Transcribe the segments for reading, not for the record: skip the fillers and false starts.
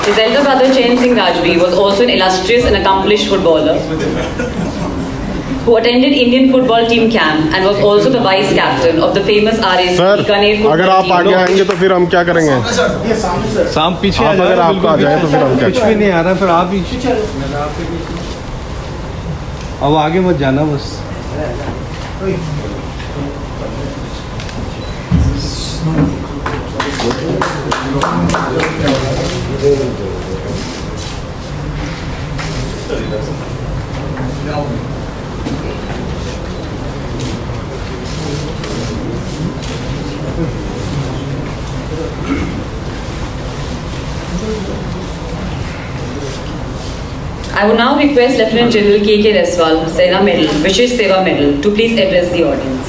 His elder brother Chain Singh Rajvi was also an illustrious and accomplished footballer who attended Indian football team camp and was also the vice captain of the famous RAC Bikaner football अगर आप team. आगे आएंगे तो फिर हम क्या करेंगे? शाम पीछे आप अगर आपका आ जाए तो फिर हम क्या कुछ भी नहीं आ रहा, फिर आप ही अब आगे मत जाना बस. I would now request Lieutenant General K.K. Reswal, Sena Medal, Vishesh Seva Medal, to please address the audience.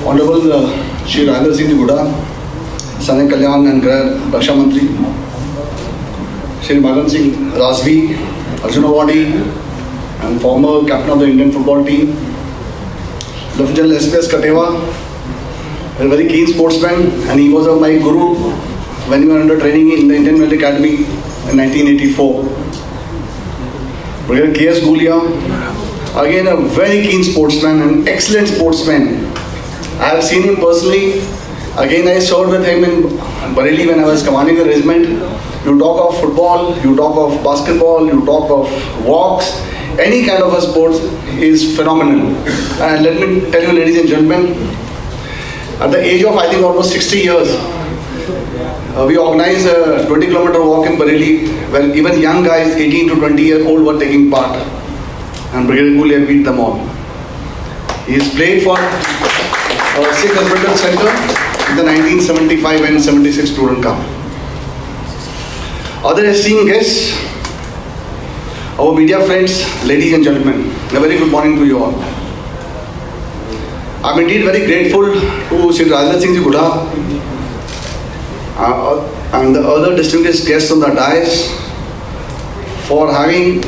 Honorable Shri Rajendra Singh Guda, Sanik Kalyan and Grah Raksha Mantri, Shri Magan Singh Rajvi, Arjun Awadi, and former captain of the Indian football team, Lieutenant General S.P.S. Katewa, a very keen sportsman, and he was my guru when we were under training in the Indian Military Academy in 1984. Brigadier K.S. Gulia, again a very keen sportsman, an excellent sportsman. I have seen him personally. Again, I served with him in Bareilly when I was commanding the regiment. You talk of football, you talk of basketball, you talk of walks, any kind of a sport is phenomenal. And let me tell you, ladies and gentlemen, at the age of I think almost 60 years, we organized a 20-kilometer walk in Bareilly where even young guys, 18 to 20-year-old, were taking part. And Brigadier Gulia beat them all. He has played for Sikh Hospital Center in the 1975 and 76 Durian Cup. Other esteemed guests, our media friends, ladies and gentlemen, a very good morning to you all. I'm indeed very grateful to Shri Rajendra Singh Guda and the other distinguished guests on the dais for having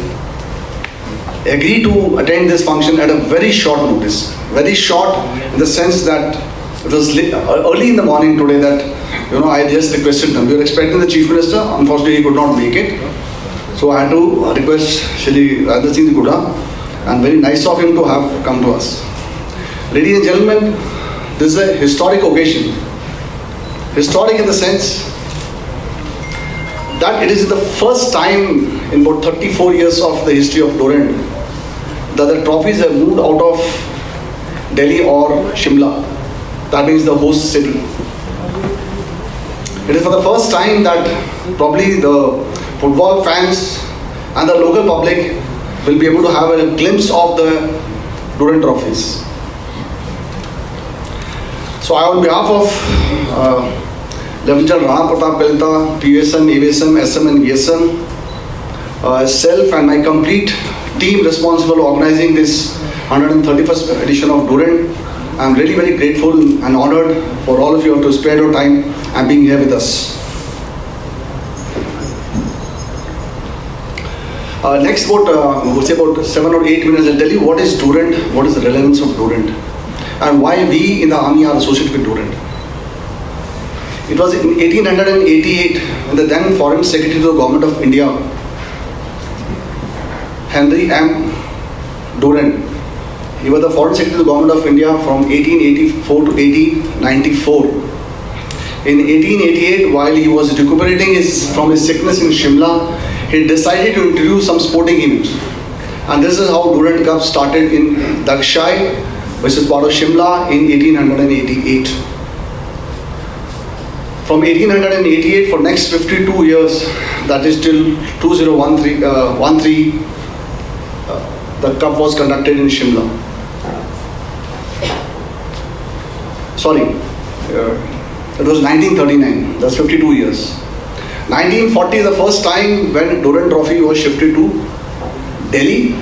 agreed to attend this function at a very short notice. Very short in the sense that it was early in the morning today that I just requested them. We were expecting the Chief Minister. Unfortunately, he could not make it. So I had to request Shri Rajendra Singh Guda, and very nice of him to have come to us. Ladies and gentlemen, this is a historic occasion. Historic in the sense that it is the first time in about 34 years of the history of Durian that the trophies have moved out of Delhi or Shimla. That means the host city. It is for the first time that probably the football fans and the local public will be able to have a glimpse of the Durian trophies. So I, on behalf of Lieutenant General Rana Pratap Galita, PUSM, AVSM, SM and VSM, self and my complete team responsible for organizing this 131st edition of Durian, I am really very grateful and honored for all of you to spare your time and being here with us. Next we'll say about 7 or 8 minutes, I'll tell you what is Durian, what is the relevance of Durian, and why we in the army are associated with Durian. It was in 1888 when the then Foreign Secretary to the Government of India, Henry M. Durian, he was the Foreign Secretary to the Government of India from 1884 to 1894. In 1888, while he was recuperating from his sickness in Shimla, he decided to introduce some sporting events. And this is how Durian Cup started in Dakshai, which is part of Shimla, in 1888. From 1888 for next 52 years, that is till 2013, the cup was conducted in Shimla. Sorry, it was 1939, that's 52 years. 1940 is the first time when Durian Trophy was shifted to Delhi,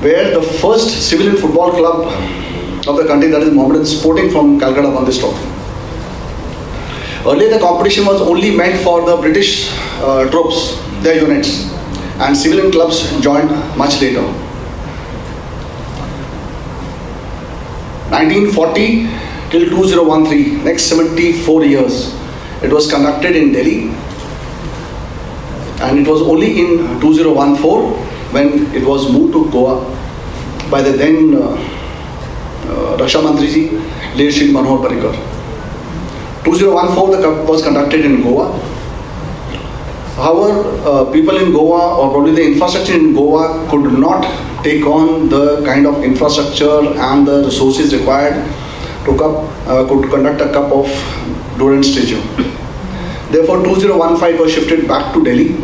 where the first civilian football club of the country, that is Mohammedan Sporting from Calcutta, won this trophy. Earlier the competition was only meant for the British troops, their units, and civilian clubs joined much later. 1940 till 2013, next 74 years, it was conducted in Delhi, and it was only in 2014 when it was moved to Goa by the then Raksha Mantri ji, late Shri Manohar Parrikar. 2014 the cup was conducted in Goa. However, people in Goa, or probably the infrastructure in Goa, could not take on the kind of infrastructure and the resources required to conduct a cup of Durian statue. Therefore, 2015 was shifted back to Delhi.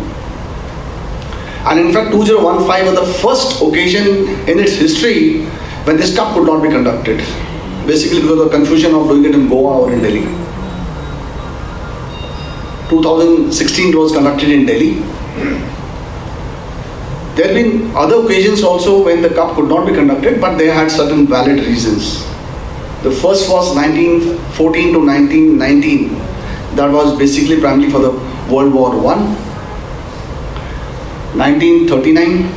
And in fact, 2015 was the first occasion in its history when this cup could not be conducted. Basically because of the confusion of doing it in Goa or in Delhi. 2016 it was conducted in Delhi. There have been other occasions also when the cup could not be conducted, but they had certain valid reasons. The first was 1914 to 1919. That was basically primarily for the World War I. 1939,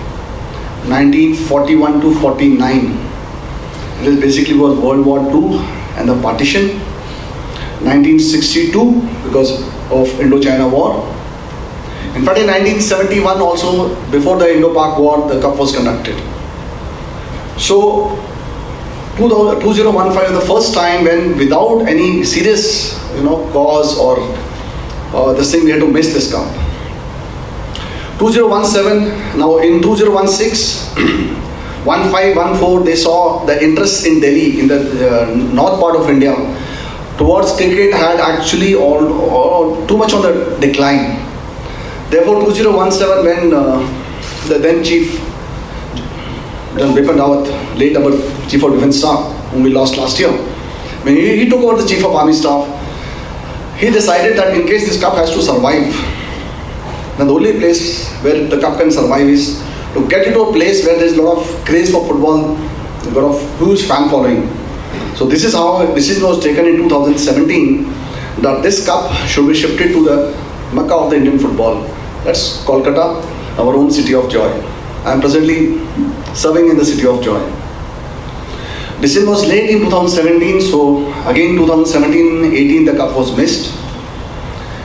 1941 to 49. It basically was World War II and the partition. 1962 because of Indo-China War. In fact, in 1971 also, before the Indo-Pak War, the cup was conducted. So, 2015 is the first time when, without any serious, cause or this thing, we had to miss this cup. 2017, now in 2016, 1514, they saw the interest in Delhi, in the north part of India, towards cricket had actually all too much on the decline. Therefore, 2017, when the then Chief General Bipin Rawat, late our Chief of Defence Staff, whom we lost last year, when he took over the Chief of Army Staff, he decided that in case this cup has to survive, then the only place where the cup can survive is to get it to a place where there is a lot of craze for football, a lot of huge fan following. So this is how a decision was taken in 2017 that this cup should be shifted to the Mecca of the Indian football. That's Kolkata, our own city of joy. I am presently serving in the city of joy. Decision was late in 2017, so again 2017-18 the cup was missed.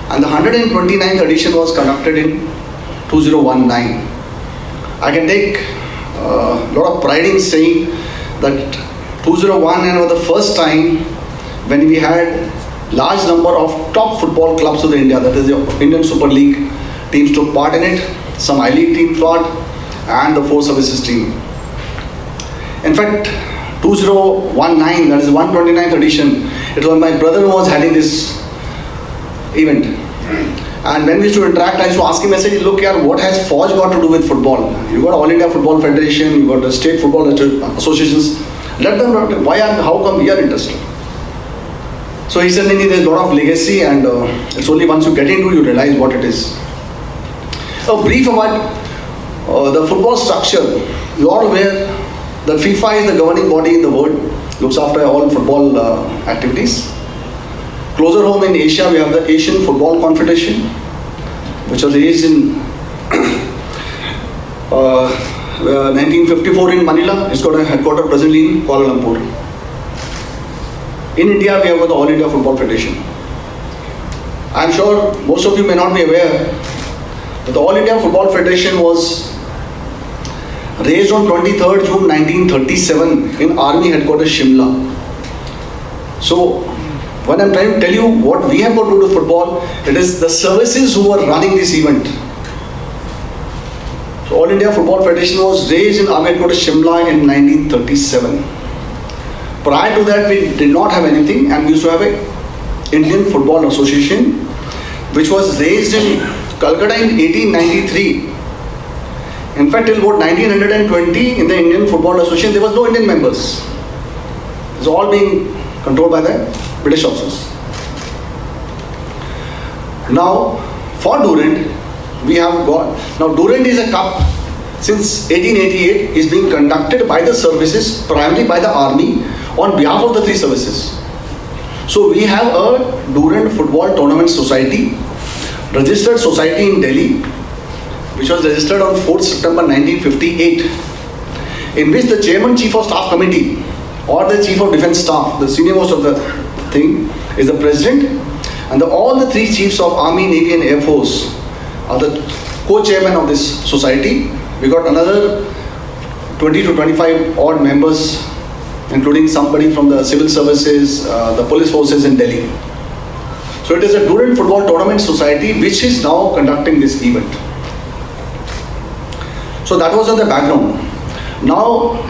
And the 129th edition was conducted in 2019. I can take a lot of pride in saying that 2019 was the first time when we had large number of top football clubs of India, that is the Indian Super League teams took part in it, some I-League team part, and the 4 services team. In fact, 2019, that is 129th edition, it was my brother who was heading this event. And when we used to interact, I used to ask him, I said, look here, what has Fauj got to do with football? You got All India Football Federation, you got the state football associations. Let them know how come we are interested. So he said, there's a lot of legacy, and it's only once you get into it, you realize what it is. A brief about the football structure. You are aware that FIFA is the governing body in the world, looks after all football activities. Closer home in Asia, we have the Asian Football Confederation, which was raised in 1954 in Manila. It's got a headquarters presently in Kuala Lumpur. In India, we have the All India Football Federation. I'm sure most of you may not be aware that the All India Football Federation was raised on 23rd June 1937 in Army Headquarters Shimla. So, when I'm trying to tell you what we have got to do with football, it is the services who are running this event. So All India Football Federation was raised in Army Headquarters Shimla in 1937. Prior to that, we did not have anything, and we used to have a Indian Football Association, which was raised in Calcutta in 1893. In fact, till about 1920, in the Indian Football Association, there was no Indian members. It was all being controlled by the British officers. Now, for Durian, we have got, now Durian is a cup since 1888 is being conducted by the services, primarily by the army, on behalf of the 3 services. So we have a Durian Football Tournament Society, registered society in Delhi, which was registered on 4th September 1958, in which the Chairman Chief of Staff Committee or the Chief of Defence Staff, the senior most of the thing, is the President, and all the 3 Chiefs of Army, Navy and Air Force are the co-chairman of this society. We got another 20 to 25 odd members, including somebody from the civil services, the police forces in Delhi. So it is a Durian Football Tournament Society which is now conducting this event. So that was on the background. Now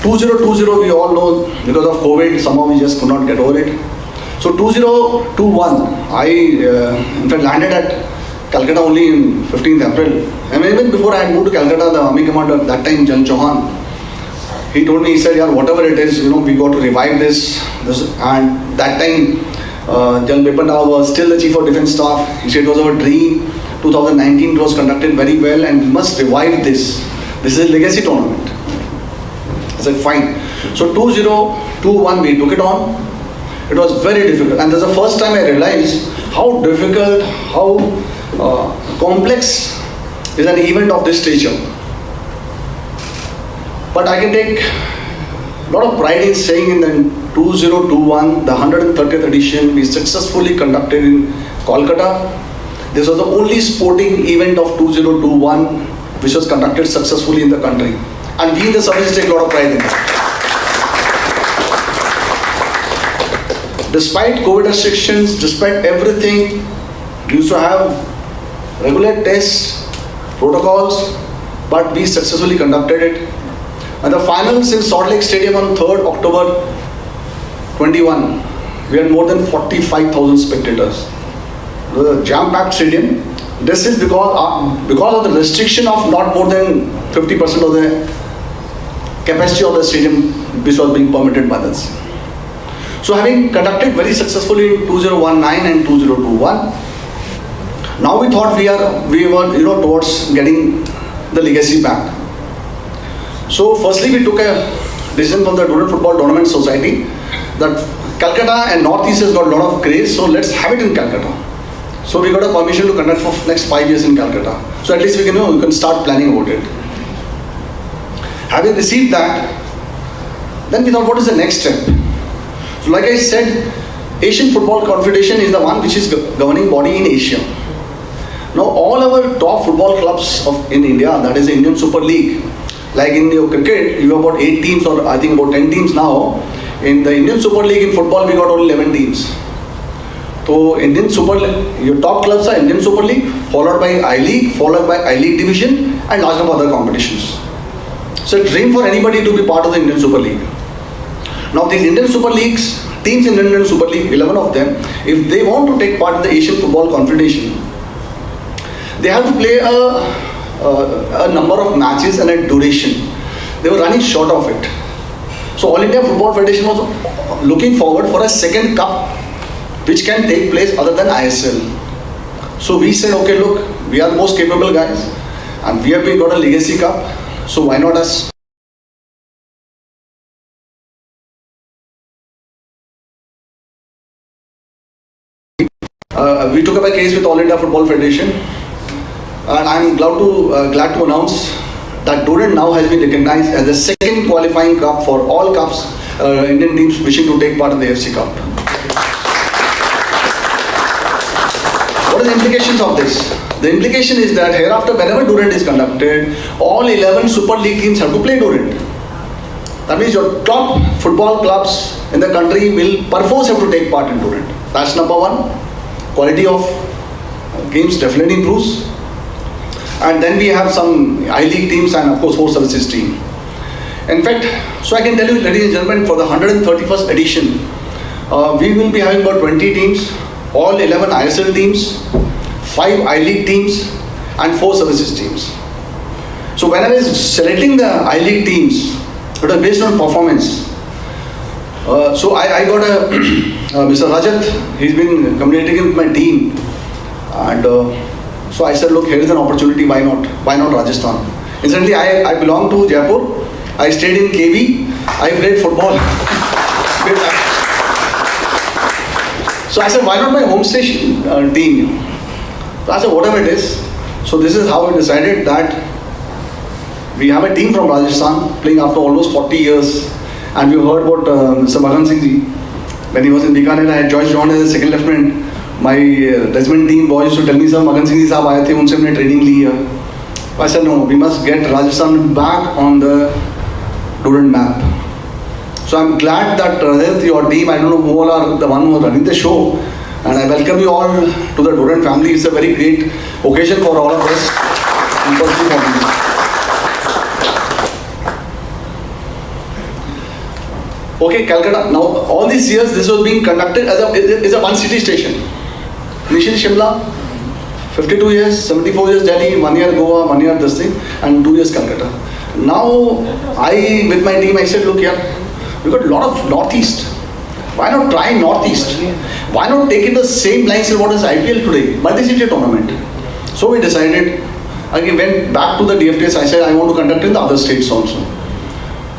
2020 we all know, because of COVID somehow we just could not get over it. So 2021 I in fact landed at Calcutta only in 15th April. And even before I had moved to Calcutta, the army commander at that time, Jan Chauhan, he told me, he said, yeah, whatever it is, we got to revive this. And that time, Jan Bipin Rao was still the Chief of Defence Staff. He said it was our dream. 2019 it was conducted very well and we must revive this. This is a legacy tournament. I said, fine. So 2021 we took it on. It was very difficult. And that's the first time I realized how difficult, how complex is an event of this stature. But I can take a lot of pride in saying in the 2021, the 130th edition, we successfully conducted in Kolkata. This was the only sporting event of 2021 which was conducted successfully in the country. And we in the service take a lot of pride in that. Despite COVID restrictions, despite everything, we used to have regular tests, protocols, but we successfully conducted it. And the finals in Salt Lake Stadium on 3rd October 21, we had more than 45,000 spectators. It was a jam-packed stadium. This is because of the restriction of not more than 50% of the capacity of the stadium which was being permitted by us. So having conducted very successfully in 2019 and 2021, now we thought we were towards getting the legacy back. So firstly we took a decision from the Durian Football Tournament Society that Calcutta and Northeast has got a lot of craze, so let's have it in Calcutta. So we got a permission to conduct for next 5 years in Calcutta. So at least we can start planning about it. Having received that, then we thought, what is the next step? So like I said, Asian Football Confederation is the one which is governing body in Asia. Now all our top football clubs in India, that is the Indian Super League, like in the cricket, you have about 8 teams or I think about 10 teams now. In the Indian Super League in football, we got only 11 teams. So Indian Super League, your top clubs are Indian Super League, followed by I-League, followed by I-League Division and large number of other competitions. So a dream for anybody to be part of the Indian Super League. Now these Indian Super Leagues, teams in Indian Super League, 11 of them, if they want to take part in the Asian Football Confederation, they have to play a number of matches and a duration. They were running short of it. So All India Football Federation was looking forward for a second cup which can take place other than ISL. So we said, okay, look, we are the most capable guys and we have got a legacy cup, so why not us? We took up a case with All India Football Federation, and I'm glad to announce that Durian now has been recognized as the second qualifying cup for all cups, Indian teams wishing to take part in the AFC Cup. What are the implications of this? The implication is that hereafter, whenever Durian is conducted, all 11 Super League teams have to play Durian. That means your top football clubs in the country will perforce have to take part in Durian. That's number one. Quality of games definitely improves. And then we have some I-League teams and of course Force Services team. In fact, so I can tell you, ladies and gentlemen, for the 131st edition, we will be having about 20 teams, all 11 ISL teams, 5 I-League teams and 4 services teams. So when I was selecting the I-League teams, it was based on performance. So I got Mr. Rajat, he's been communicating with my team, and so I said, look, here is an opportunity, why not Rajasthan? Incidentally, I belong to Jaipur, I stayed in KV, I played football. So I said, why not my home station team? So I said, whatever it is. So this is how we decided that we have a team from Rajasthan playing after almost 40 years. And we heard about Mr. Bhagan Singh ji. When he was in Bikaner, I had joined as a second lieutenant. My regiment team boys used to tell me, sir, Bhagan Singh ji sahab aaye the, unse humne training li hai. I said, no, we must get Rajasthan back on the Durian map. So I'm glad that your team, I don't know who all are the one who are running the show, and I welcome you all to the Durian family. It's a very great occasion for all of us. Okay, Calcutta. Now, all these years, this was being conducted as a one city station. Initially Shimla, 52 years, 74 years Delhi, 1 year Goa, 1 year this thing, and 2 years Calcutta. Now, with my team, I said, look here, we got a lot of Northeast. Why not try Northeast? Why not take it the same lines as what is IPL today, multi-city tournament? So we decided, again went back to the DFTS, I said I want to conduct in the other states also.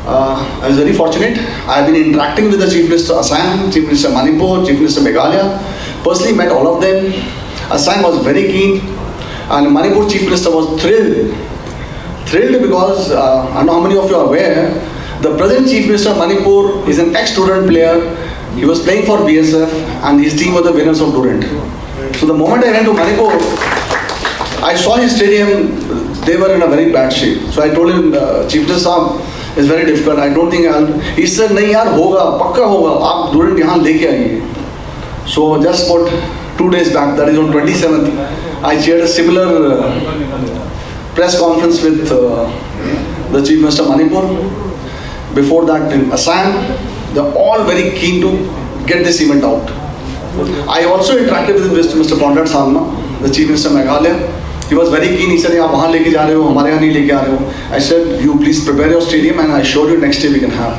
I was very fortunate. I have been interacting with the Chief Minister Assam, Chief Minister Manipur, Chief Minister Meghalaya. Personally met all of them. Assam was very keen, and Manipur Chief Minister was thrilled. Thrilled because, I don't know how many of you are aware, the present Chief Minister of Manipur is an ex-Durian player. He was playing for BSF and his team were the winners of Durian. So the moment I went to Manipur, I saw his stadium, they were in a very bad shape. So I told him, Chief Minister Saab, it's very difficult, I don't think I'll... He said, nahi yaar, hoga, pakka hoga, aap Durian yahan leke aaiye. So just about 2 days back, that is on 27th, I chaired a similar press conference with the Chief Minister of Manipur. Before that in Assam, they're all very keen to get this event out. I also interacted with Mr. Conrad Sangma, the Chief Minister of Meghalaya. He was very keen. He said, "आप वहाँ लेके जा रहे हो, हमारे यहाँ नहीं लेके आ रहे हो." I said, "You please prepare your stadium, and I assure you next year we can have."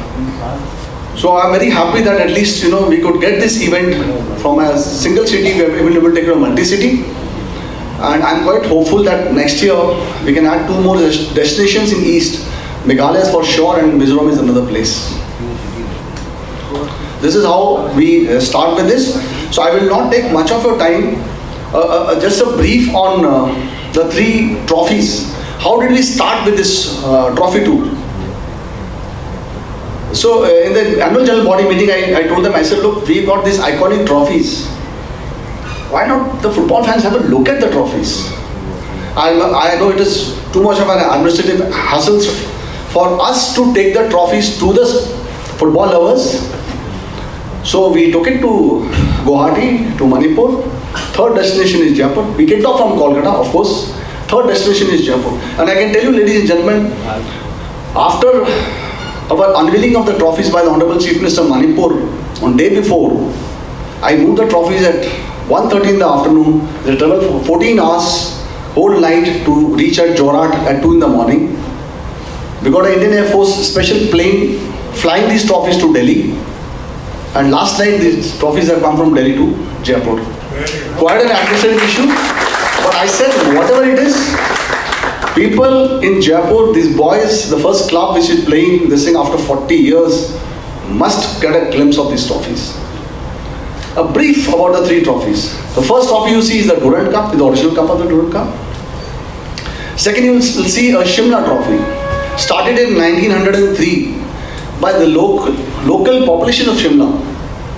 So I'm very happy that at least we could get this event from a single city. We are able to take it to a multi-city, and I'm quite hopeful that next year we can add 2 more destinations in East. Meghalaya is for sure, and Mizoram is another place. This is how we start with this. So I will not take much of your time. Just a brief on the 3 trophies. How did we start with this trophy tour? So in the annual general body meeting, I told them, I said, look, we got these iconic trophies. Why not the football fans have a look at the trophies? I know it is too much of an administrative hassle for us to take the trophies to the football lovers. So we took it to Guwahati, to Manipur. 3rd destination is Jaipur. We kicked off from Kolkata, of course. 3rd destination is Jaipur. And I can tell you, ladies and gentlemen, after our unveiling of the trophies by the Honorable Chief Minister of Manipur, on day before, I moved the trophies at 1:30 in the afternoon. They traveled for 14 hours, whole night to reach at Jorat at 2 in the morning. We got an Indian Air Force special plane flying these trophies to Delhi. And last night, these trophies have come from Delhi to Jaipur. Quite an administrative issue. But I said, whatever it is, people in Jaipur, these boys, the first club which is playing this thing after 40 years, must get a glimpse of these trophies. A brief about the 3 trophies. The first trophy you see is the Durian Cup, the original cup of the Durian Cup. Second, you will see a Shimla trophy. Started in 1903 by the local population of Shimla.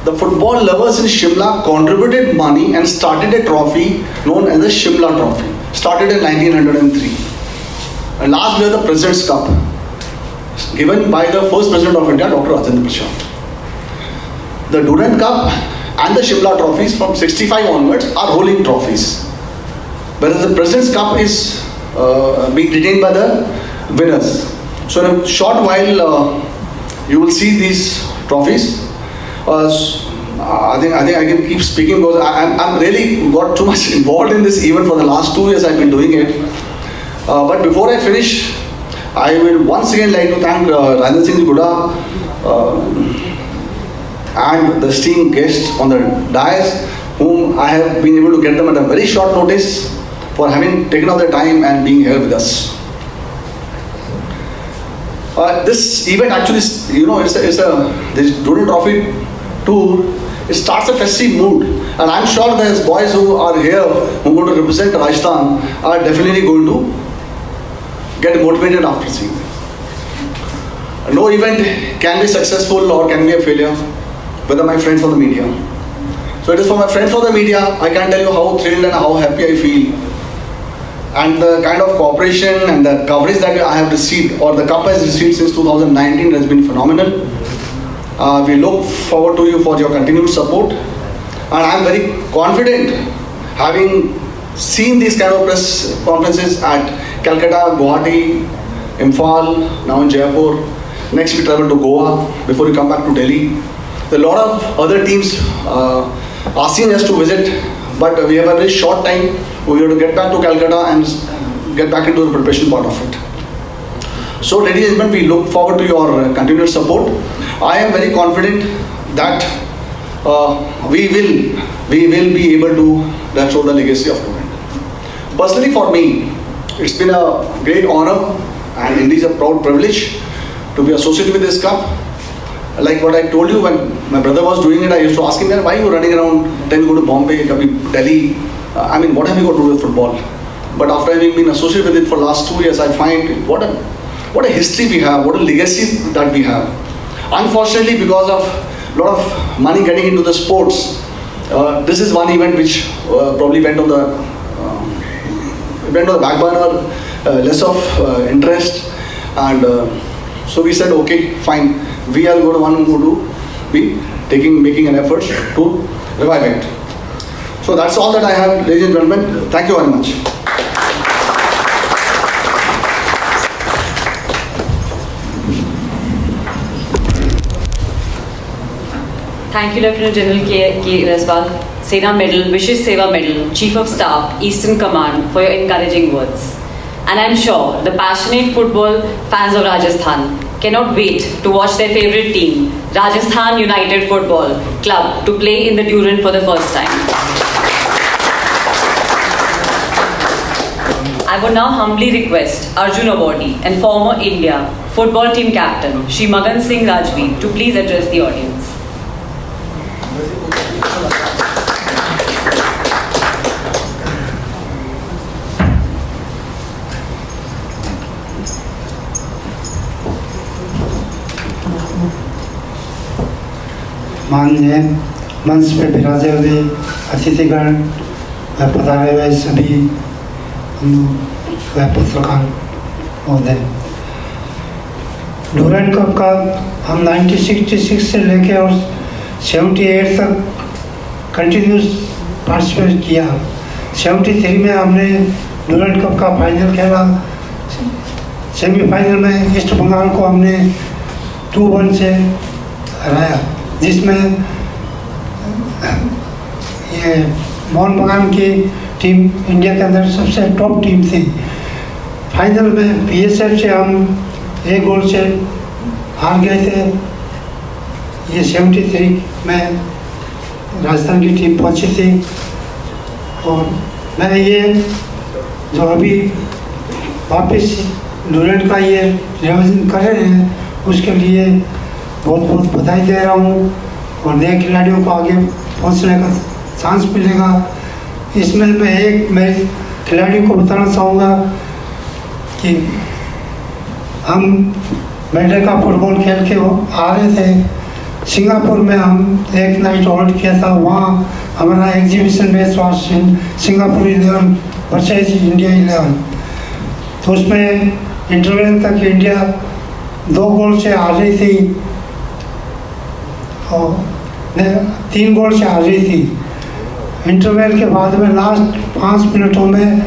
The football lovers in Shimla contributed money and started a trophy known as the Shimla Trophy. Started in 1903. And last we have the President's Cup, given by the first President of India, Dr. Rajendra Prasad. The Durian Cup and the Shimla trophies from 65 onwards are rolling trophies. Whereas the President's Cup is being retained by the winners. So in a short while, you will see these trophies. I think I can keep speaking because I'm really got too much involved in this event for the last 2 years I've been doing it. But before I finish, I will once again like to thank Rajendra Singh Guda and the esteemed guests on the dais, whom I have been able to get them at a very short notice for having taken out the time and being here with us. This event actually, this Durian Trophy tour, it starts a festive mood And I'm sure these boys who are here, who are going to represent Rajasthan, are definitely going to get motivated after seeing this. No event can be successful or can be a failure without my friends from the media. So it is for my friends from the media, I can tell you how thrilled and how happy I feel. And the kind of cooperation and the coverage that I have received, or the cup has received since 2019, has been phenomenal. We look forward to you for your continued support. And I am very confident, having seen these kind of press conferences at Calcutta, Guwahati, Imphal, now in Jaipur. Next we travel to Goa before we come back to Delhi. There are a lot of other teams asking us to visit, but we have a very short time. We have to get back to Calcutta and get back into the preparation part of it. So ladies and gentlemen, we look forward to your continued support. I am very confident that we will be able to restore the legacy of tournament. Personally for me, it's been a great honor and indeed a proud privilege to be associated with this cup. Like what I told you, when my brother was doing it, I used to ask him, why are you running around, then you go to Bombay, Delhi, I mean, what have you got to do with football? But after having been associated with it for the last 2 years, I find what a history we have, what a legacy that we have. Unfortunately, because of a lot of money getting into the sports, this is one event which probably went on the back burner, less of interest, and so we said, okay, fine, we are going to be making an effort to revive it. So that's all that I have, ladies and gentlemen. Thank you very much. Thank you, Lieutenant General K. Reswal, Sena Medal, Vishesh Seva Medal, Chief of Staff, Eastern Command, for your encouraging words. And I'm sure the passionate football fans of Rajasthan cannot wait to watch their favourite team, Rajasthan United Football Club, to play in the Durian for the first time. I would now humbly request Arjun Awardee and former India football team captain, Shri Magan Singh Rajvi, to please address the audience. माननीय मंच पे विराजे हुए अतिथिगण व पधारे हुए सभी पत्रकार महोदय, डूरन कप का हम 1966 से लेके और 78 तक कंटिन्यूस पार्टिसिपेट किया। 73 में हमने डूरन कप का फाइनल खेला। सेमीफाइनल में ईस्ट बंगाल को हमने 2-1 से हराया, जिसमें ये मोहन बगान की टीम इंडिया के अंदर सबसे टॉप टीम थी। फाइनल में बीएसएफ से हम 1 गोल से हार गए थे। ये 73 में राजस्थान की टीम पहुंची थी। और मैं ये जो अभी वापस डूरेंट का ये रिविजन कर रहे हैं, उसके लिए बहुत बहुत बधाई दे रहा हूँ। और नए खिलाड़ियों को आगे पहुँचने का चांस मिलेगा। इसमें मैं खिलाड़ी को बताना चाहूँगा कि हम मेडल का फुटबॉल खेल के आ रहे थे। सिंगापुर में हम एक नाइट होल्ड किया था। वहाँ हमारा एग्जीबिशन मैच हुआ सिंगापुर 11 वर्सेस इंडिया 11। तो उसमें इंटरवेल तक इंडिया 2 गोल से हार रही थी और 3 गोल से हार रही थी। इंटरवेल के बाद में लास्ट 5 मिनटों में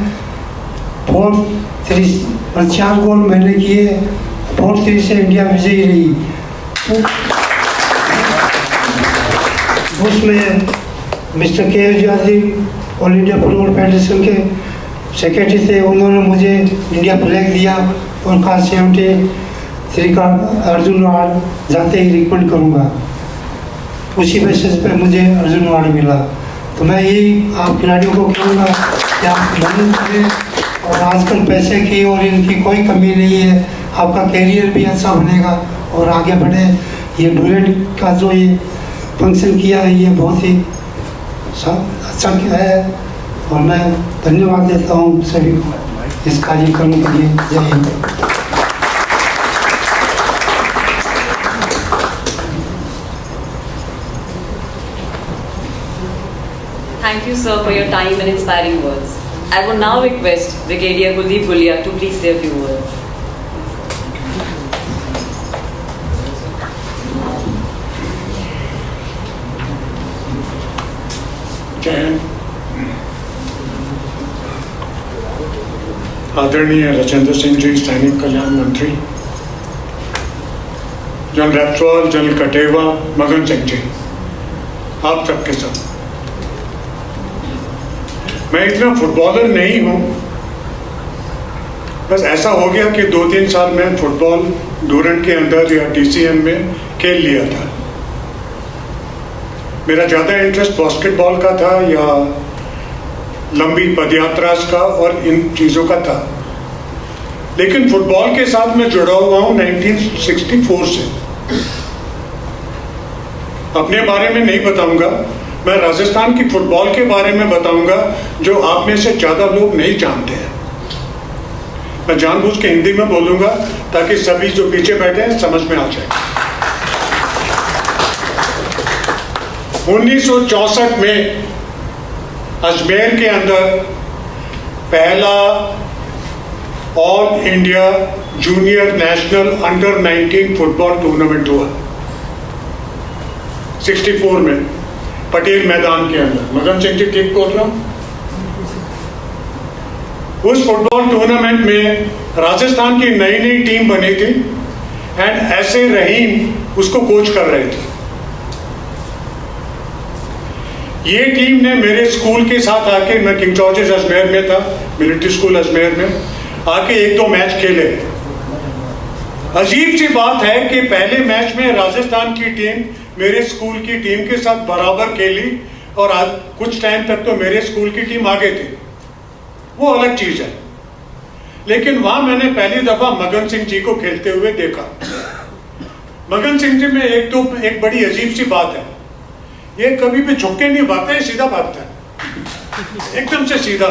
4-3 और 4 गोल मैंने किए। 4-3 से इंडिया विजयी रही। उसमें मिस्टर के जी ऑल इंडिया फुटबॉल फेडरेशन के सेक्रेटरी थे। उन्होंने मुझे इंडिया फ्लैग दिया और कहा 73 का अर्जुन अवार्ड जाते ही रिकमेंड करूँगा। उसी बेसिस पे मुझे अर्जुन अवार्ड मिला। तो मैं यही आप खिलाड़ियों को कहूँगा कि आप मेहनत करें और आजकल पैसे की और इनकी कोई कमी नहीं है। आपका कैरियर भी अच्छा बनेगा और आगे बढ़े। ये डूरेंट का जो ये फंक्शन किया है, ये बहुत ही अच्छा किया है और मैं धन्यवाद देता हूँ सभी को इस कार्यक्रम के लिए। जय Hind. Thank you, sir, for your time and inspiring words. I would now request Brigadier Kuldeep Gulia to please say a few words. आदरणीय राजेंद्र सिंह जी, सैनिक कल्याण मंत्री, जनरल रैप्सवाल, जनरल कटेवा, मगन सिंह जी, आप सबके सब, मैं इतना फुटबॉलर नहीं हूं, बस ऐसा हो गया कि 2-3 साल में फुटबॉल डूरन के अंदर या DCM में खेल लिया था। मेरा ज़्यादा इंटरेस्ट बास्केटबॉल का था या लंबी पदयात्रा का और इन चीज़ों का था, लेकिन फुटबॉल के साथ मैं जुड़ा हुआ हूं 1964 से। अपने बारे में नहीं बताऊंगा, मैं राजस्थान की फुटबॉल के बारे में बताऊंगा जो आप में से ज़्यादा लोग नहीं जानते हैं। मैं जानबूझ के हिंदी में बोलूंगा ताकि सभी जो पीछे बैठे हैं समझ में आ जाए। 1964 में अजमेर के अंदर पहला all India junior national under 19 football tournament हुआ 64 में पटेल मैदान के अंदर। मगन सिंह जी ठीक बोल रहा हूं? उस फुटबॉल टूर्नामेंट में राजस्थान की नई नई टीम बनी थी एंड ऐसे रहीम उसको कोच कर रहे थे। ये टीम ने मेरे स्कूल के साथ आके, मैं किंग जॉर्जेस अजमेर में था, मिलिट्री स्कूल अजमेर में, आके 1-2 मैच खेले। अजीब सी बात है कि पहले मैच में राजस्थान की टीम मेरे स्कूल की टीम के साथ बराबर खेली और आज कुछ टाइम तक तो मेरे स्कूल की टीम आगे थी, वो अलग चीज है। लेकिन वहां मैंने पहली दफा मगन सिंह जी को खेलते हुए देखा। मगन सिंह जी में एक बड़ी अजीब सी बात है, ये कभी भी झुक के नहीं भागता है, सीधा भागता है, एकदम से सीधा।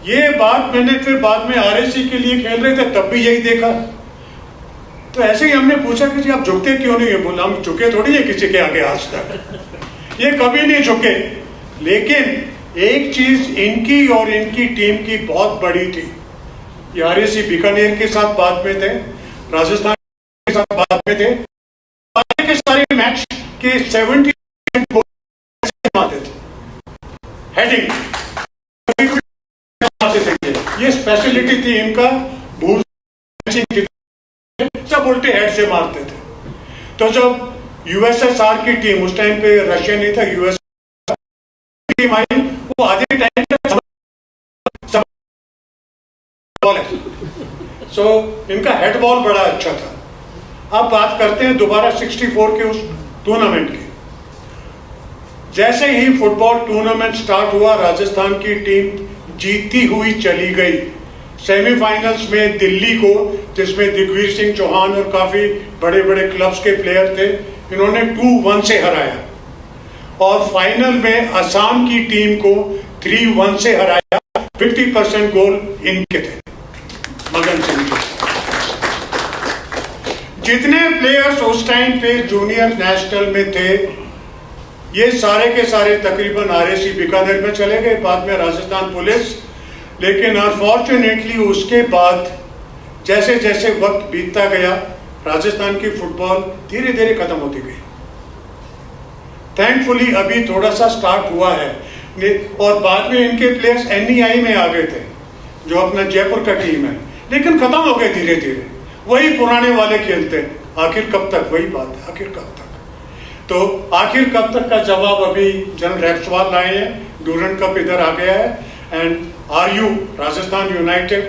ये बात मैंने फिर बाद में RSC के लिए खेल रहे थे तब भी यही देखा। तो ऐसे ही हमने पूछा कि जी आप झुकते क्यों नहीं है? बोला हम झुके थोड़ी है किसी के आगे आज तक, ये कभी नहीं झुके। लेकिन एक चीज इनकी और इनकी टीम की बहुत बड़ी थी, ये RSC बीकानेर के साथ बाद में थे, राजस्थान के साथ बाद में थे, सारे के सारे मैच के 70 आते थे हेडिंग, ये स्पेशलिटी थी इनका। भूल सब उल्टे हेड से मारते थे। तो जब USSR की टीम, उस टाइम पे रशिया नहीं था, USSR टीम आई, वो आधे टाइम सो इनका हेड बॉल बड़ा अच्छा था। अब बात करते हैं दोबारा 64 के उस टूर्नामेंट की। जैसे ही फुटबॉल टूर्नामेंट स्टार्ट हुआ, राजस्थान की टीम जीतती हुई चली गई। सेमीफाइनल्स में दिल्ली को, जिसमें दिग्वीर सिंह चौहान और काफी बड़े बड़े क्लब्स के प्लेयर थे, इन्होंने 2-1 से हराया। और फाइनल में असम की टीम को 3-1 से हराया। 50% गोल इनके थे, मगन सिंह जी। जितने प्लेयर्स उस टाइम पे जूनियर नेशनल में थे, ये सारे के सारे तकरीबन RSC बीकानेर में चले गए, बाद में राजस्थान पुलिस। लेकिन अनफॉर्चुनेटली उसके बाद जैसे जैसे वक्त बीतता गया, राजस्थान की फुटबॉल धीरे धीरे खत्म होती गई। थैंकफुली अभी थोड़ा सा स्टार्ट हुआ है, और बाद में इनके प्लेयर्स NEI में आ गए थे, जो अपना जयपुर का टीम है, लेकिन खत्म हो गए धीरे धीरे। वही पुराने वाले खेलते, आखिर कब तक? वही बात है, आखिर कब तक? तो आखिर कब तक का जवाब अभी जनरल रैप्सवाल लाए हैं। डूरन कप इधर आ गया है एंड RU राजस्थान यूनाइटेड,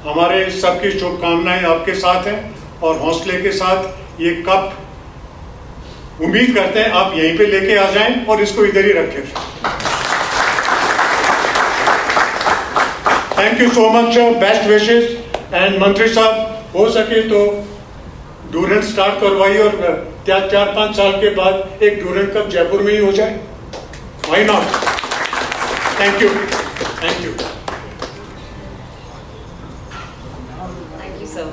हमारे सबकी शुभकामनाएं आपके साथ हैं और हौसले के साथ ये कप उम्मीद करते हैं आप यहीं पे लेके आ जाएं और इसको इधर ही रखें। Thank you so much, best wishes. And मंत्री साहब, हो सके तो डूरन स्टार्ट करवाइए और 4-5 साल के बाद एक डूरन कप जयपुर में ही हो जाए। Why not? Thank you. Thank you. Thank you, sir.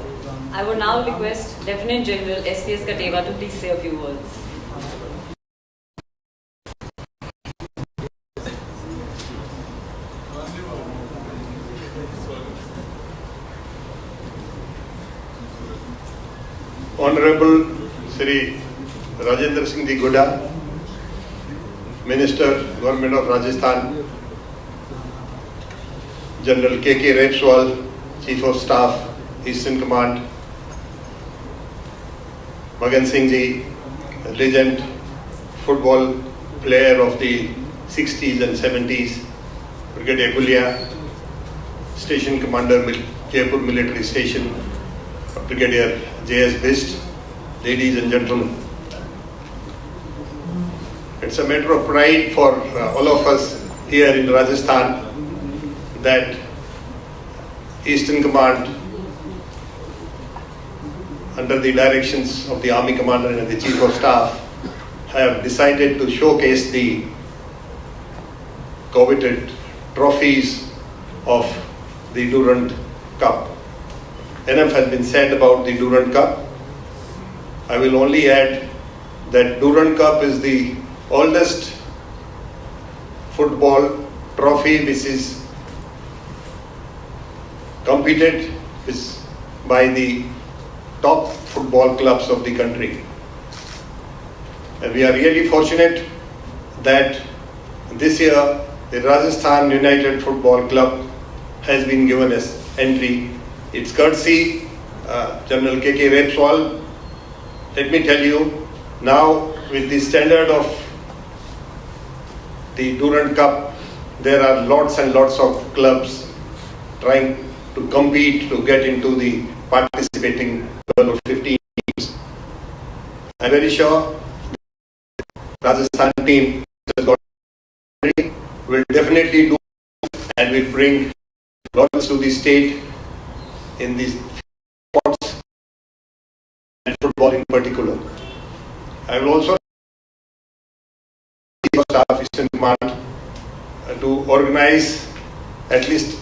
I would now request Lieutenant General SPS Kateva to please say a few words. Honorable Sri Rajendra Singh Ji Guda, Minister, Government of Rajasthan, General K.K. Repswal, Chief of Staff, Eastern Command, Magan Singh Ji, legend football player of the 60s and 70s, Brigadier Gulia, Station Commander, Jaipur Military Station, Brigadier J.S. Bist, ladies and gentlemen. It's a matter of pride for all of us here in Rajasthan that Eastern Command, under the directions of the Army Commander and the Chief of Staff, have decided to showcase the coveted trophies of the Durian Cup. Enough has been said about the Durian Cup. I will only add that Durian Cup is the oldest football trophy which is competed by the top football clubs of the country. And we are really fortunate that this year the Rajasthan United Football Club has been given as entry. It's courtesy General K.K. Repswal. Let me tell you, now with the standard of the Durian Cup, there are lots and lots of clubs trying to compete to get into the participating 12 or 15 teams. I'm very sure the Rajasthan team has got ready, will definitely do and will bring lots to the state in these sports and football in particular. I will also staff Eastern Command to organize, at least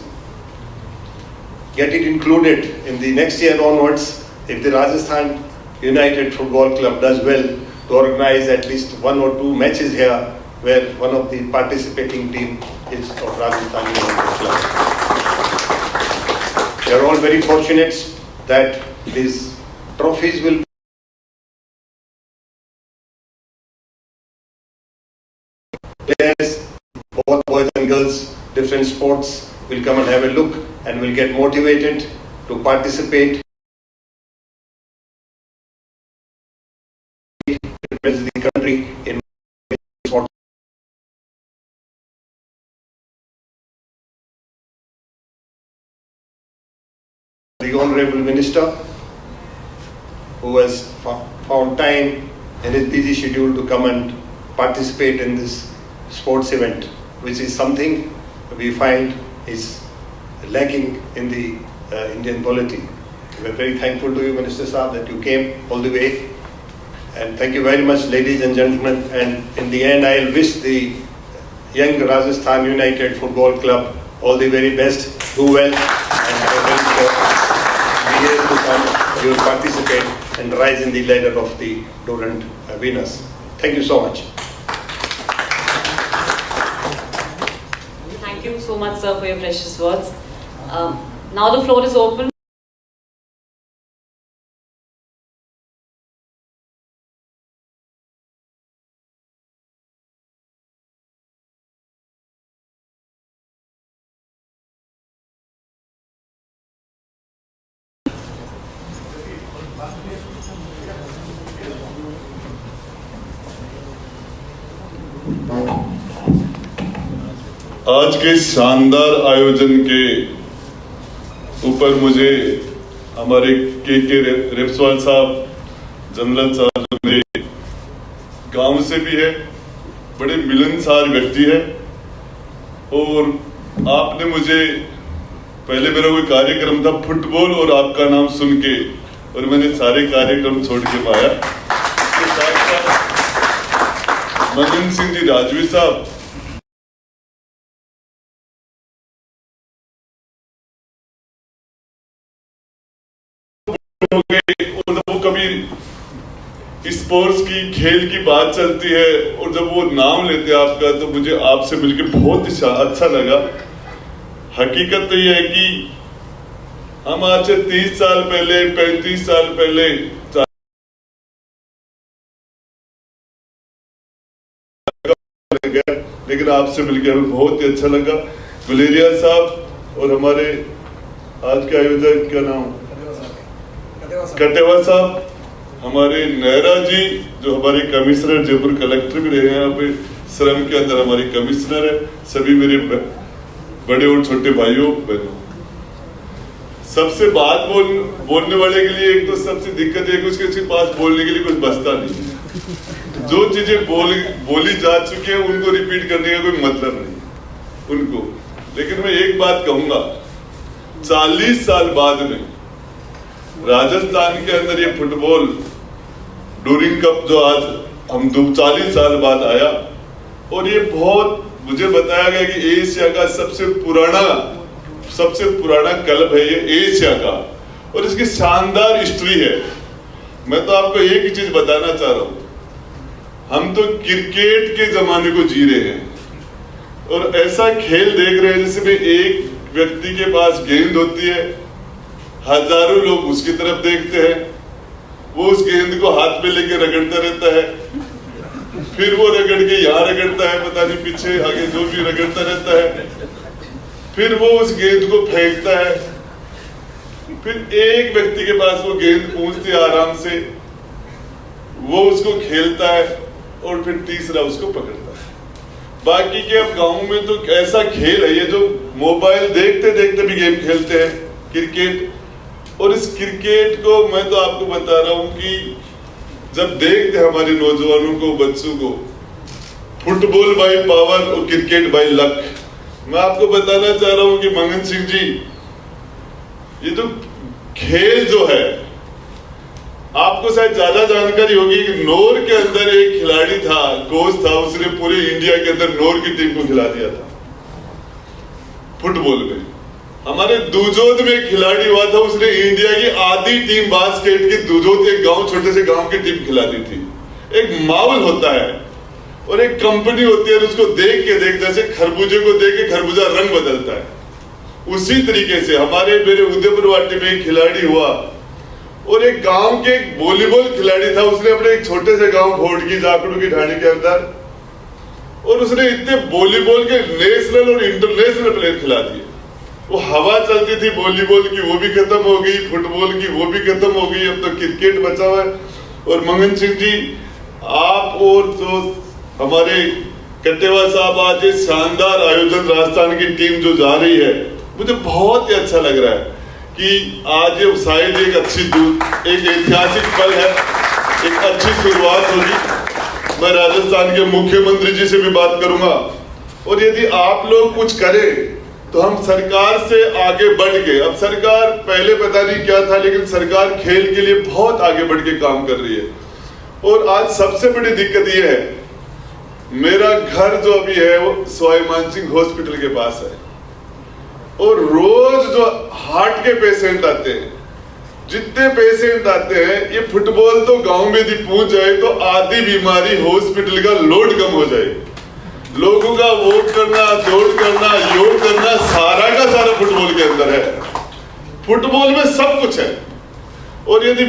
get it included in the next year onwards, if the Rajasthan United Football Club does well, to organize at least 1 or 2 matches here where one of the participating team is of Rajasthan United Club. We are all very fortunate that these trophies will players, both boys and girls, different sports, will come and have a look and will get motivated to participate in the country in sports. The Honorable Minister, who has found time in his busy schedule to come and participate in this sports event, which is something we find is lacking in the Indian polity. We are very thankful to you, Minister Saab, that you came all the way. And thank you very much, ladies and gentlemen. And in the end, I'll wish the young Rajasthan United Football Club all the very best. Do well, and I am very sure the years to come you will participate and rise in the ladder of the Durian winners. Thank you so much. Thank you so much, sir, for your precious words. Now the floor is open. आज के शानदार आयोजन के ऊपर मुझे हमारे के रेपस्वाल साहब, जनरल साहब, जो मेरे गांव से भी है, बड़े मिलनसार व्यक्ति है, और आपने मुझे पहले मेरा कोई कार्यक्रम था फुटबॉल और आपका नाम सुन के, और मैंने सारे कार्यक्रम छोड़ के पाया। इसके साथ साथ मगन सिंह जी राजवी साहब हो गए, और जब वो कभी स्पोर्ट्स की खेल की बात चलती है और जब वो नाम लेते हैं आपका, तो मुझे आपसे मिलकर बहुत ही अच्छा लगा। हकीकत तो ये है कि हम आज से 30 साल पहले, 35 साल पहले लेकिन आपसे मिलकर हमें बहुत ही अच्छा लगा। गुलेरिया साहब और हमारे आज के आयोजक क्या नाम, कटेवा साहब, हमारे नेहरा जी जो हमारे कमिश्नर, जयपुर कलेक्टर भी रहे हैं, यहाँ पे श्रम के अंदर हमारे कमिश्नर है, सभी मेरे बड़े और छोटे भाइयों बहनों, सबसे बात बोलने वाले के लिए एक तो सबसे दिक्कत है कि उसके पास बोलने के लिए कुछ बचता नहीं। जो चीजें बोली जा चुकी है उनको रिपीट करने का कोई मतलब नहीं उनको। लेकिन मैं एक बात कहूंगा, 40 साल बाद में राजस्थान के अंदर ये फुटबॉल डूरिंग कप जो आज हम 40 साल बाद आया, और ये बहुत मुझे बताया गया कि एशिया का सबसे पुराना क्लब है ये एशिया का, और इसकी शानदार हिस्ट्री है। मैं तो आपको एक ही चीज बताना चाह रहा हूं, हम तो क्रिकेट के जमाने को जी रहे हैं और ऐसा खेल देख रहे हैं जिसमें एक व्यक्ति के पास गेंद होती है, हजारों लोग उसकी तरफ देखते हैं, वो उस गेंद को हाथ में लेके रगड़ता रहता है, फिर वो रगड़ के यहाँ रगड़ता है, पता नहीं पीछे आगे जो भी रगड़ता रहता है, फिर वो उस गेंद को फेंकता है, फिर एक व्यक्ति के पास वो गेंद पहुंचती है आराम से, वो उसको खेलता है और फिर तीसरा उसको पकड़ता है। बाकी के अब गांव में तो ऐसा खेल है ये जो मोबाइल देखते देखते भी गेम खेलते हैं, क्रिकेट। और इस क्रिकेट को मैं तो आपको बता रहा हूं कि जब देखते हैं हमारे नौजवानों को, बच्चों को, फुटबॉल बाय पावर और क्रिकेट बाय लक, मैं आपको बताना चाह रहा हूं कि मंगन सिंह जी, ये जो खेल जो है, आपको शायद ज्यादा जानकारी होगी कि नौर के अंदर एक खिलाड़ी था, कोच था, उसने पूरे इंडिया के अंदर नौर की टीम को खिला दिया था फुटबॉल में। हमारे दुजोद में एक खिलाड़ी हुआ था, उसने इंडिया की आधी टीम बास्केट की, दुजोद एक गांव, छोटे से गांव की टीम खिला दी थी। एक माहौल होता है और एक कंपनी होती है, उसको देख के जैसे खरबूजे को देख के खरबूजा रंग बदलता है, उसी तरीके से हमारे मेरे उदयपुर वाटी में एक खिलाड़ी हुआ, और एक गांव के एक वॉलीबॉल खिलाड़ी था, उसने अपने एक छोटे से गांव भोटकी जाकड़ू की ढाणी के अंदर, और उसने इतने वॉलीबॉल के नेशनल और इंटरनेशनल प्लेयर खिला दिए। वो हवा चलती थी वॉलीबॉल की, वो भी खत्म हो गई, फुटबॉल की वो भी खत्म हो गई, अब तो क्रिकेट बचा हुआ है। और मंगन सिंह जी, आप और जो हमारे कटेवा साहब, आज ये शानदार आयोजन, राजस्थान की टीम जो जा रही है, मुझे बहुत ही अच्छा लग रहा है कि आज ये शायद एक ऐतिहासिक पल है, एक अच्छी शुरुआत होगी। मैं राजस्थान के मुख्यमंत्री जी से भी बात करूंगा, और यदि आप लोग कुछ करें तो हम सरकार से आगे बढ़ के, अब सरकार पहले पता नहीं क्या था, लेकिन सरकार खेल के लिए बहुत आगे बढ़ के काम कर रही है। और आज सबसे बड़ी दिक्कत यह है, मेरा घर जो अभी है वो सवाई मानसिंह हॉस्पिटल के पास है, और रोज जो हार्ट के पेशेंट आते हैं, जितने पेशेंट आते हैं, ये फुटबॉल तो गांव में यदि पहुंच जाए तो आधी बीमारी हॉस्पिटल का लोड कम हो जाए। लोगों का वोट करना, दौड़ करना, योग करना, सारा का सारा फुटबॉल के अंदर है। फुटबॉल में सब कुछ है, और यदि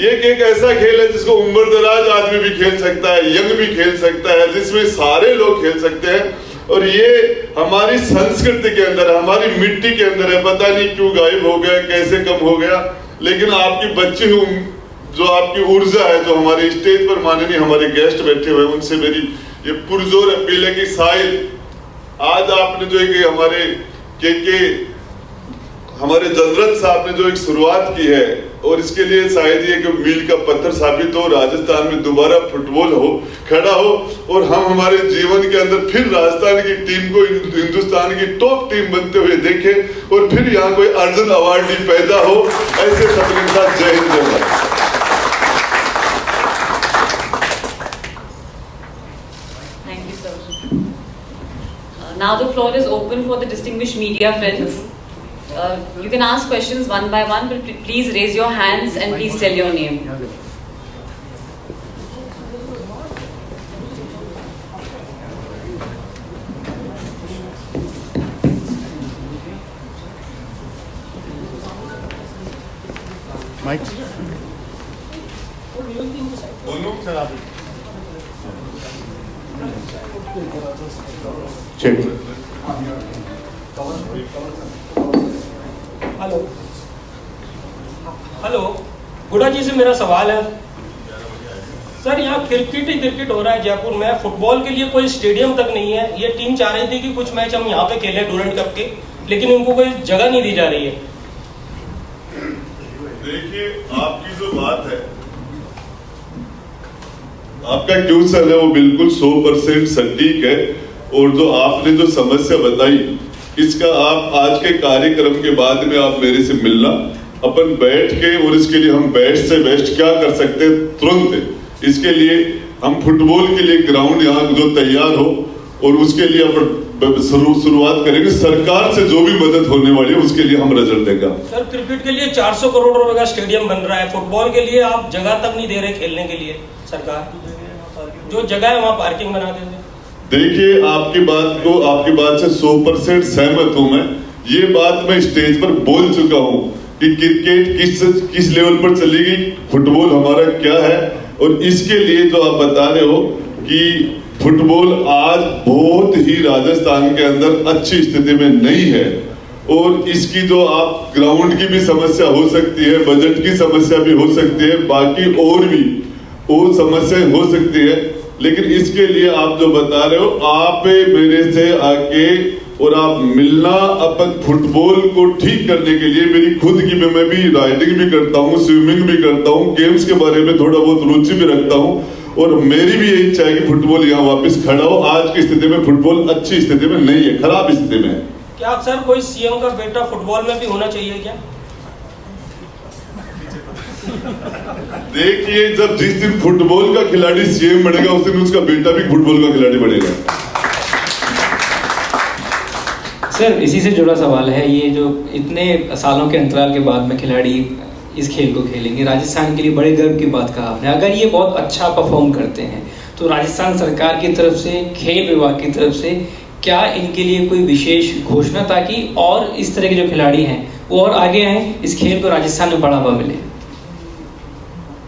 एक ऐसा खेल है जिसको उम्र दराज आदमी भी खेल सकता है, यंग भी खेल सकता है, जिसमें सारे लोग खेल सकते हैं, और ये हमारी संस्कृति के अंदर, हमारी मिट्टी के अंदर है। पता नहीं क्यों गायब हो गया, कैसे कम हो गया, लेकिन आपकी बच्ची हूँ, जो आपकी ऊर्जा है, जो हमारे स्टेज पर माननीय हमारे गेस्ट बैठे हुए, उनसे मेरी ये पुरजोर अपील है कि शायद आज आपने जो एक हमारे जनरल साहब ने जो एक शुरुआत की है, और इसके लिए शायद ये कि मील का पत्थर साबित हो, राजस्थान में दोबारा फुटबॉल खड़ा हो, और हम हमारे जीवन के अंदर फिर राजस्थान की टीम को हिंदुस्तान की टॉप टीम बनते हुए देखें, और फिर यहाँ कोई अर्जुन अवार्डी पैदा हो। ऐसे सबके साथ जय हिंद, जय Bharat. Thank you, sir. Now the floor is open for the distinguished media friends. You can ask questions one by one, but please raise your hands and please tell your name. Mike Check. Hello hello Guda ji से मेरा सवाल है sir, यहाँ cricket ही cricket हो रहा है जयपुर में, football के लिए कोई स्टेडियम तक नहीं है। ये टीम चाह रही थी कि कुछ मैच हम यहाँ पे खेलें डूरन कप के, लेकिन इनको कोई जगह नहीं दी जा रही है। देखिए, आपकी जो बात है, आपका क्वेश्चन है वो बिल्कुल 100% सटीक है, और जो आपने जो समस्या बताई इसका आप आज के कार्यक्रम के बाद में आप मेरे से मिलना, अपन बैठ के, और इसके लिए हम बेस्ट से बेस्ट क्या कर सकते हैं तुरंत, इसके लिए हम फुटबॉल के लिए ग्राउंड यहाँ जो तैयार हो, और उसके लिए अपन शुरुआत करेंगे। सरकार से जो भी मदद होने वाली है उसके लिए हम रिजल्ट देगा। सर, क्रिकेट के लिए 400 करोड़ रुपए का स्टेडियम बन रहा है, फुटबॉल के लिए आप जगह तक नहीं दे रहे खेलने के लिए। सरकार जो जगह है वहाँ पार्किंग बना देते। देखिए, आपकी बात से 100% सहमत हूं मैं। ये बात मैं स्टेज पर बोल चुका हूं कि क्रिकेट किस लेवल पर चलेगी, फुटबॉल हमारा क्या है, और इसके लिए जो आप बता रहे हो कि फुटबॉल आज बहुत ही राजस्थान के अंदर अच्छी स्थिति में नहीं है, और इसकी जो आप ग्राउंड की भी समस्या हो सकती है, बजट की समस्या भी हो सकती है, बाकी और समस्याएं हो सकती है, लेकिन इसके लिए आप जो बता रहे हो, आप मेरे से आके और आप मिलना, अपन फुटबॉल को ठीक करने के लिए, मेरी खुद की मैं भी राइडिंग भी करता हूँ, स्विमिंग भी करता हूँ, गेम्स के बारे में थोड़ा बहुत रुचि भी रखता हूँ, और मेरी भी यही इच्छा है कि फुटबॉल यहाँ वापस खड़ा हो। आज की स्थिति में फुटबॉल अच्छी स्थिति में नहीं है, खराब स्थिति में है। क्या सर कोई सीएम का बेटा फुटबॉल में भी होना चाहिए क्या? देखिए, जब जिस दिन फुटबॉल का खिलाड़ी सीएम बनेगा उस दिन उसका बेटा भी फुटबॉल का खिलाड़ी बनेगा। सर, इसी से जुड़ा सवाल है, ये जो इतने सालों के अंतराल के बाद में खिलाड़ी इस खेल को खेलेंगे, राजस्थान के लिए बड़े गर्व की बात कहा आपने। अगर ये बहुत अच्छा परफॉर्म करते हैं तो राजस्थान सरकार की तरफ से, खेल विभाग की तरफ से क्या इनके लिए कोई विशेष घोषणा, ताकि और इस तरह के जो खिलाड़ी हैं वो और आगे आए, इस खेल को राजस्थान में बढ़ावा मिले?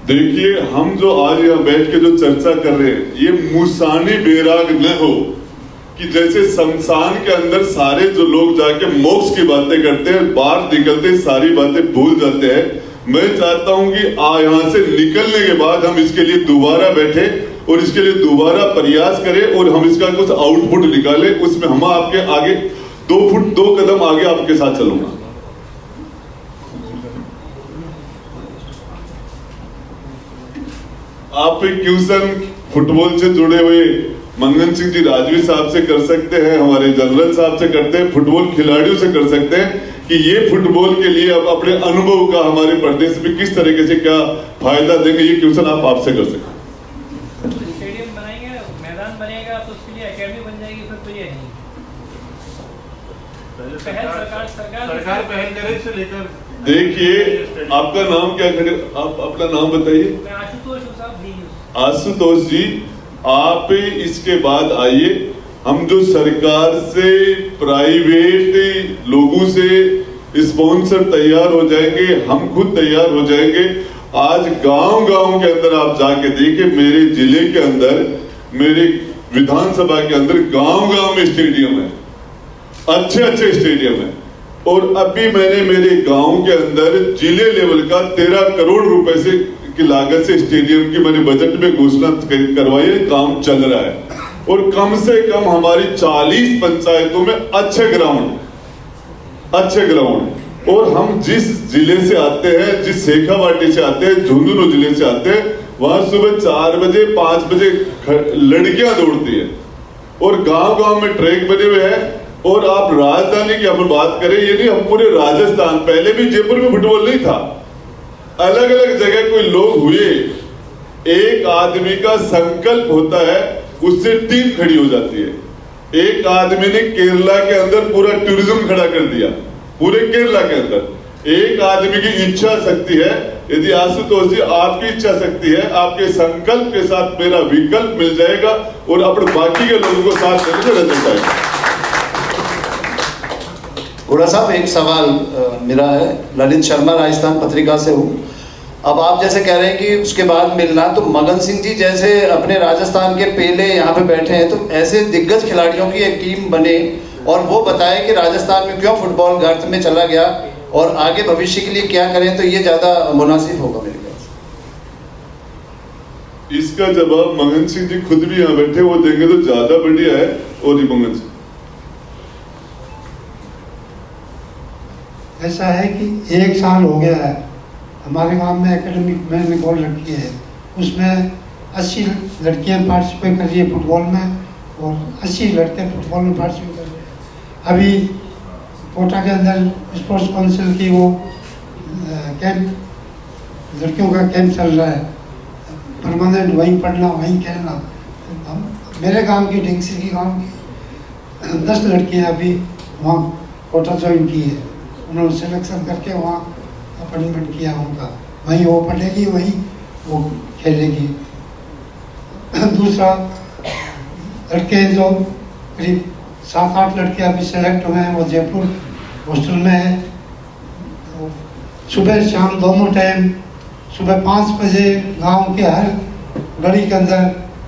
देखिए, हम जो आज यहाँ बैठ के जो चर्चा कर रहे हैं, ये मुसानी बेराग न हो कि जैसे शमशान के अंदर सारे जो लोग जाके मोक्ष की बातें करते हैं, बाहर निकलते सारी बातें भूल जाते हैं। मैं चाहता हूं कि यहाँ से निकलने के बाद हम इसके लिए दोबारा बैठे और इसके लिए दोबारा प्रयास करें, और हम इसका कुछ आउटपुट निकालें। उसमें हम आपके आगे 2 कदम आगे आपके साथ चलूंगा। आप क्वेश्चन फुटबॉल से जुड़े हुए मंगन सिंह जी राजवी साहब से कर सकते हैं, हमारे जनरल साहब से करते हैं, फुटबॉल खिलाड़ियों से कर सकते हैं कि ये फुटबॉल के लिए अब अपने अनुभव का हमारे प्रदेश में किस तरीके से क्या फायदा देंगे, ये क्वेश्चन आप आपसे कर सकते हैं। स्टेडियम बनाएंगे, मैदान बनेगा तो उसके लिए एकेडमी बन जाएगी, फिर तो ये नहीं सरकार पहल करे से लेकर। देखिए, आपका नाम क्या है? आप अपना नाम बताइए। आशुतोष जी, आप इसके बाद आइए, हम जो सरकार से, प्राइवेट लोगों से स्पॉन्सर तैयार हो जाएंगे, हम खुद तैयार हो जाएंगे। आज गांव-गांव के अंदर आप जाके देखिए, मेरे जिले के अंदर, मेरे विधानसभा के अंदर गांव-गांव में स्टेडियम है, अच्छे स्टेडियम है। और अभी मैंने मेरे गांव के अंदर जिले लेवल का 13 करोड़ रुपए से की लागत से स्टेडियम की मैंने बजट में घोषणा करवाई है, काम चल रहा है। और कम से कम हमारी 40 पंचायतों में अच्छे ग्राउंड, और हम जिस जिले से आते हैं, जिस शेखावाटी से आते हैं, झुंझुनू जिले से आते हैं, वहां सुबह 4 बजे 5 बजे लड़कियां दौड़ती है, और गांव-गांव में ट्रैक बने हुए हैं। और आप राजधानी की हम बात करें, ये नहीं, हम पूरे राजस्थान, पहले भी जयपुर में फुटबॉल नहीं था, अलग अलग जगह कोई लोग हुए, एक आदमी का संकल्प होता है, उससे टीम खड़ी हो जाती है। एक आदमी ने केरला के अंदर पूरा टूरिज्म खड़ा कर दिया, पूरे केरला के अंदर एक आदमी की इच्छा शक्ति है। यदि आशुतोष जी आपकी इच्छा शक्ति है, आपके संकल्प के साथ मेरा विकल्प मिल जाएगा और अपने बाकी के लोगों को साथ लेने से रिजल्ट आएगा। घोड़ा साहब एक सवाल मेरा है, ललित शर्मा राजस्थान पत्रिका से हूँ। अब आप जैसे कह रहे हैं कि उसके बाद मिलना, तो मगन सिंह जी जैसे अपने राजस्थान के पहले यहाँ पे बैठे हैं, तो ऐसे दिग्गज खिलाड़ियों की एक टीम बने और वो बताए कि राजस्थान में क्यों फुटबॉल गर्त में चला गया और आगे भविष्य के लिए क्या करें, तो ये ज़्यादा मुनासिब होगा मेरे ख्याल से। इसका जवाब मगन सिंह जी खुद भी यहाँ बैठे वो देंगे तो ज्यादा बढ़िया है। और मगन सिंह, ऐसा है कि 1 साल हो गया है हमारे गांव में एकेडमिक मैन एक और लड़की है, उसमें 80 लड़कियां पार्टिसिपेट कर रही है फुटबॉल में और 80 लड़के फुटबॉल में पार्टिसिपेट कर रहे हैं। अभी कोटा के अंदर स्पोर्ट्स काउंसिल की वो कैंप, लड़कियों का कैंप चल रहा है, परमानेंट वहीं पढ़ना वहीं खेलना। मेरे गांव की ढिंगसी की गांव की 10 लड़कियां अभी वहाँ कोटा ज्वाइन की है, उन्होंने सिलेक्शन करके वहाँ अपॉइंटमेंट किया उनका, वहीं वो पढ़ेगी वहीं वो खेलेगी। दूसरा, लड़के जो करीब 7-8 लड़के अभी सेलेक्ट हुए हैं, वो जयपुर हॉस्टल में है। तो सुबह शाम दोनों टाइम, सुबह 5 बजे गांव के हर गली के अंदर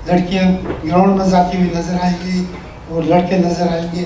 लड़कियां ग्राउंड में जाती हुई नजर आएंगी और लड़के नजर आएंगे।